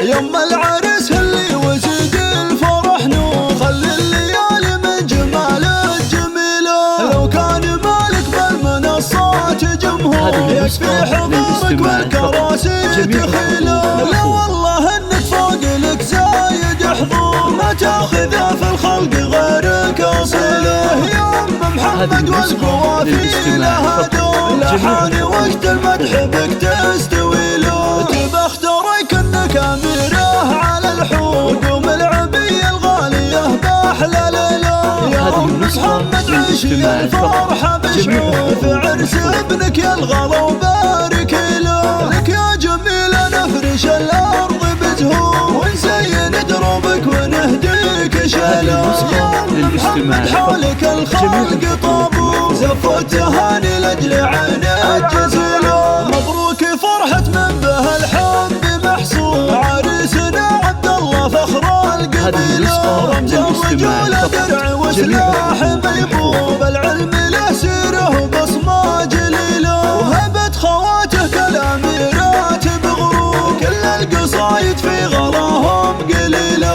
يوم العرس اللي وزيد الفرح نور، خلي الليالي من جماله الجميله. لو كان مالك بالمنصات جمهور، يكفي حضورك والكراسي تخيله. لا والله انك فوق لك زايد حضور، ما تاخذه في الخلق غيرك اصيله. يا ام محمد والقوافي لها دور، لحاني وقت المدح بك تستوي له. بختارك انك اميره على الحور، قوم العبيه الغاليه باحلى ليله. يا ام محمد عيشي الفرحه بشعور، في عرس ابنك يا الغلا وبارك له. لك يا جميله نفرش الارض بزهور، ونزين دروبك ونهديك شهله. يا ام محمد حولك الخلق طابور، زفوا التهاني لاجل عينك جزيله. مبروك فرحة من به الحب محصور، عريسنا عبد الله فخر القبيله. رمز الرجولة درع وسلاح ميبوب، العلم له سيره وبصمه جليله. وهبت خواته كالاميرات بغرور، كل القصايد في غلاهم قليله.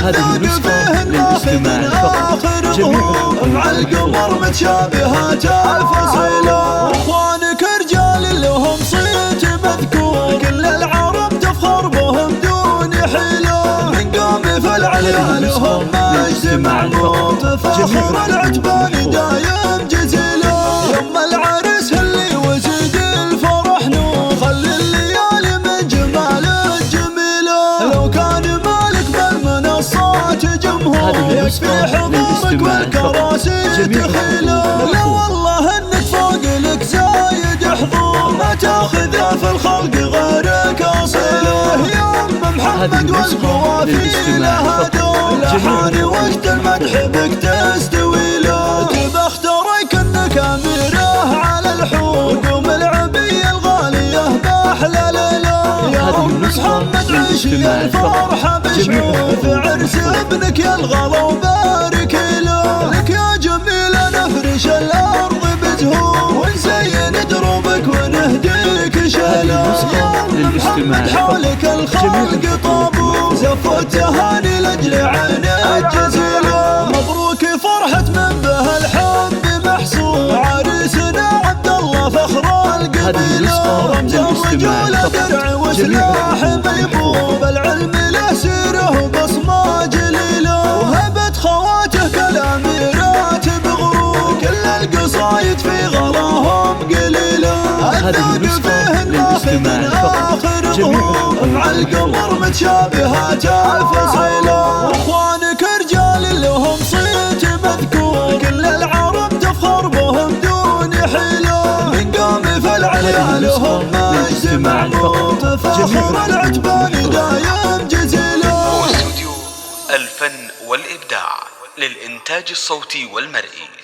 الذوق فيه الناخذ اخر ظهور، مع القمر متشابهات الفصيله. واخوانك رجال لهم صيت مذكور، كل العرب تفخر بهم دون حيله. من قوم في العليا لهم مجد معمور، فخر العجبان دايم جزيله. يوم العرس اللي وزيد الفرح نور، خلي الليالي من جماله الجميله. لو كان مالك بالمنصات جمهور، يكفي حضورك والكراسي تخيله. لا والله انك فوق لك زايد حضور، ما تاخذه في الخلق غيرك اصيله. يا ام محمد والقوافي لها دور، لحاني وقت المدح بك تستوي له. بختارك انك اميره على الحور، قوم العبيه الغاليه باحلى ليله. يا ام محمد عيشي الفرحه بشعور، في عرس ابنك يا الغلا وبارك له. لك يا جميله نفرش الارض بزهور، ونزين دروبك ونهديك شهله. يا ام محمد حولك الخلق طابور، زفوا التهاني لاجل عينك جزيله. مبروك فرحة من به الحب محصور، عريسنا عبد الله فخر القبيله. رمز الرجولة درع وسلاح ميبوب، العلم له سيره وبصمه جليله. وهبت خواته كالاميرات بغرور، كل القصايد في غلاهم قليله. الذوق فيه الناخذ اخر ظهور، مع القمر متشابهات الفصيله. واخوانك رجال لهم صيت مذكور، كل العرب تفخر بهم دون حيله. من قوم في العليا لهم مجد معمور، فخر العجبان دايم جزيله. استوديو الفن والإبداع للإنتاج الصوتي والمرئي.